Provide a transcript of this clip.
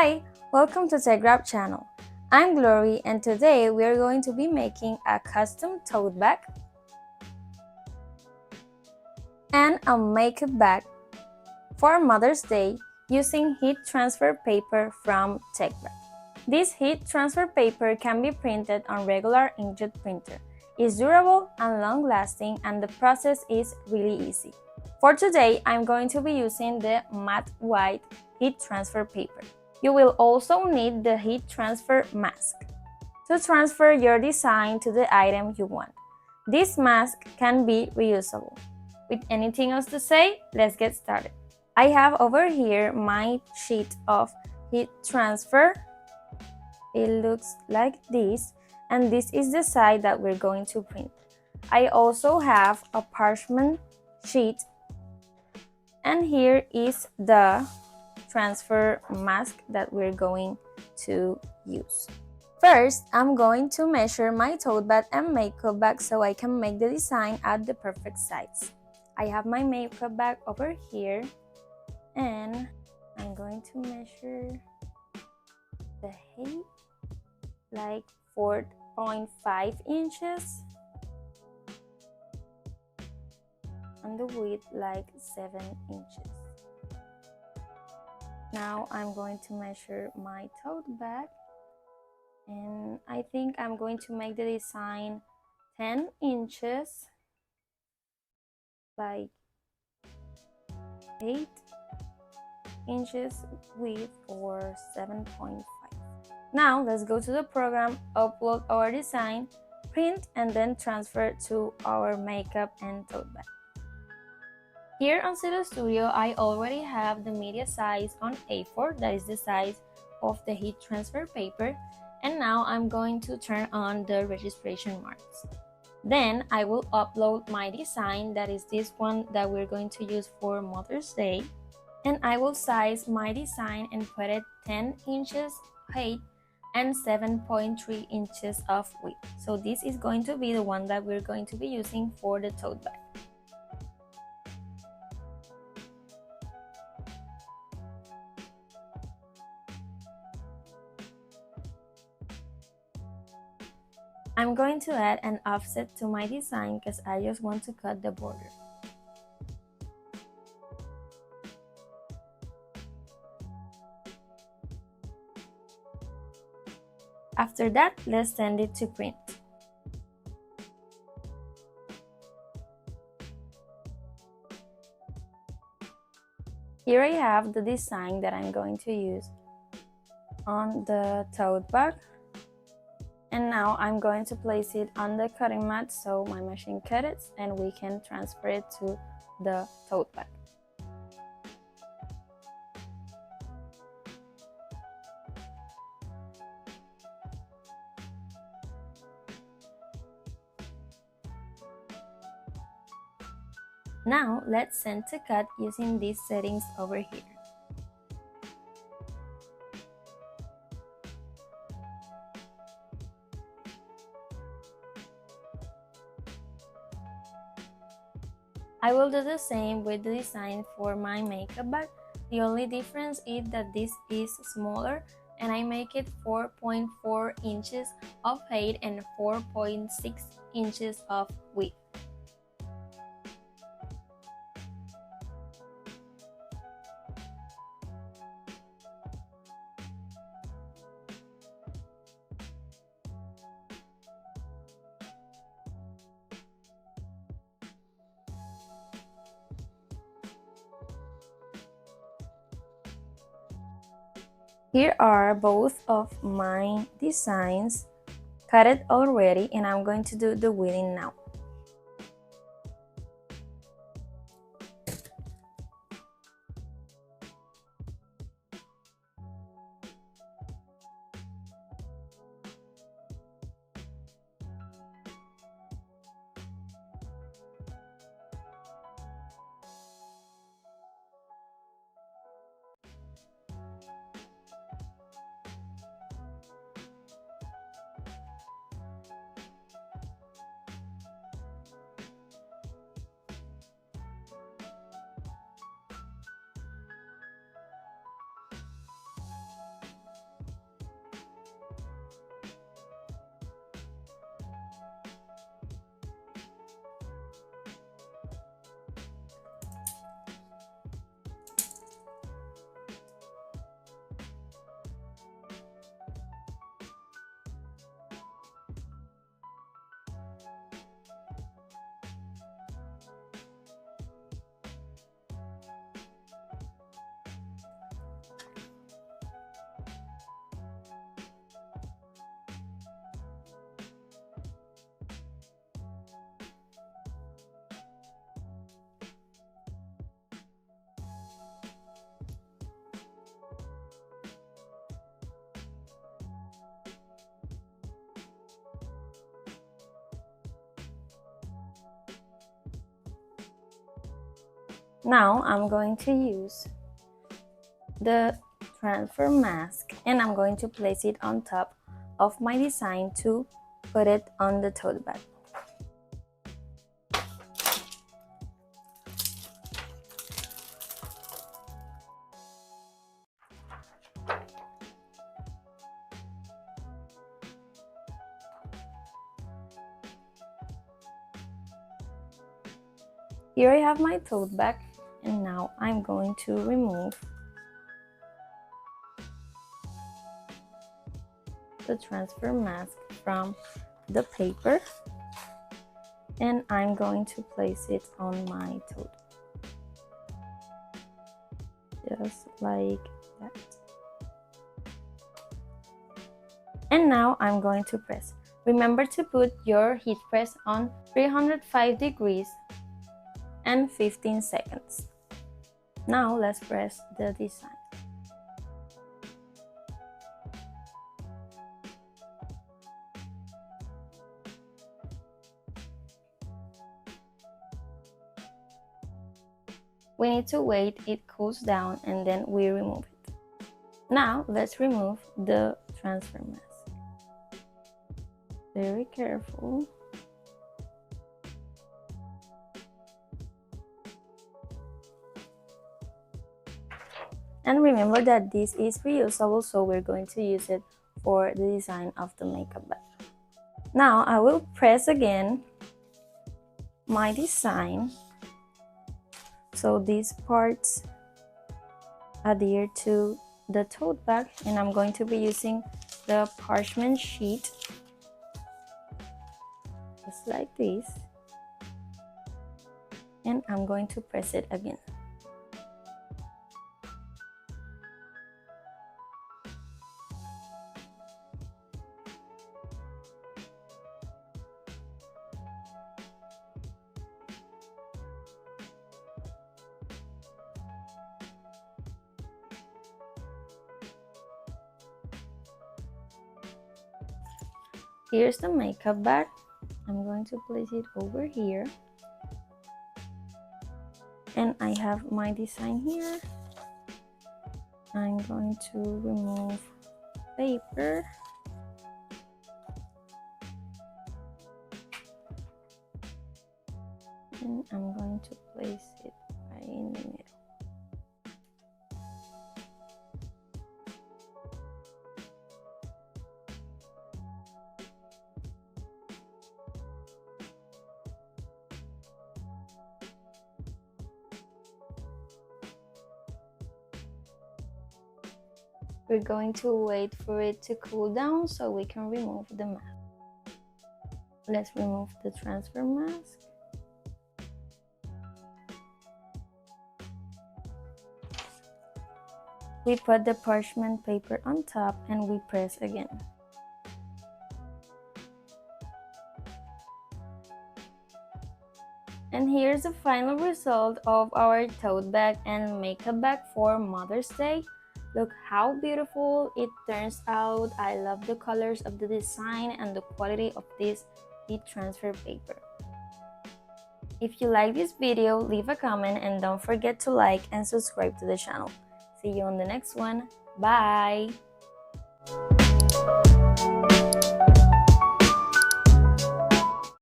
Hi, welcome to TeckWrap channel. I'm Glory and today we are going to be making a custom tote bag and a makeup bag for Mother's Day using heat transfer paper from TeckWrap. This heat transfer paper can be printed on regular inkjet printer. It's durable and long-lasting and the process is really easy. For today, I'm going to be using the matte white heat transfer paper. You will also need the heat transfer mask to transfer your design to the item you want. This mask can be reusable. With anything else to say, let's get started. I have over here my sheet of heat transfer. It looks like this, and this is the side that we're going to print. I also have a parchment sheet, and here is the transfer mask that we're going to use. First, I'm going to measure my tote bag and makeup bag so I can make the design at the perfect size. I have my makeup bag over here and I'm going to measure the height like 4.5 inches and the width like 7 inches. Now I'm going to measure my tote bag and I think I'm going to make the design 10 inches, like 8 inches width or 7.5. Now let's go to the program, upload our design, print and then transfer to our makeup and tote bag. Here on Zero Studio, I already have the media size on A4, that is the size of the heat transfer paper, and now I'm going to turn on the registration marks. Then I will upload my design, that is this one that we're going to use for Mother's Day, and I will size my design and put it 10 inches height and 7.3 inches of width. So this is going to be the one that we're going to be using for the tote bag. I'm going to add an offset to my design because I just want to cut the border. After that, let's send it to print. Here I have the design that I'm going to use on the tote bag. And now I'm going to place it on the cutting mat so my machine cut it and we can transfer it to the tote bag. Now let's send to cut using these settings over here. I will do the same with the design for my makeup bag. The only difference is that this is smaller and I make it 4.4 inches of height and 4.6 inches of width. Here are both of my designs cut already and I'm going to do the weeding now. Now I'm going to use the transfer mask and I'm going to place it on top of my design to put it on the tote bag. Here I have my tote bag and now I'm going to remove the transfer mask from the paper and I'm going to place it on my tote. Just like that. And now I'm going to press. Remember to put your heat press on 305 degrees and 15 seconds. Now let's press the design. We need to wait it cools down and then we remove it. Now let's remove the transfer mask. Very careful. And remember that this is reusable, so we're going to use it for the design of the makeup bag. Now I will press again my design so these parts adhere to the tote bag, and I'm going to be using the parchment sheet just like this, and I'm going to press it again. Here's the makeup bag. I'm going to place it over here. And I have my design here. I'm going to remove paper. And I'm going to place it right in the middle. We're going to wait for it to cool down so we can remove the mask. Let's remove the transfer mask. We put the parchment paper on top and we press again. And here's the final result of our tote bag and makeup bag for Mother's Day. Look how beautiful it turns out. I love the colors of the design and the quality of this heat transfer paper. If you like this video, leave a comment and don't forget to like and subscribe to the channel. See you on the next one. Bye!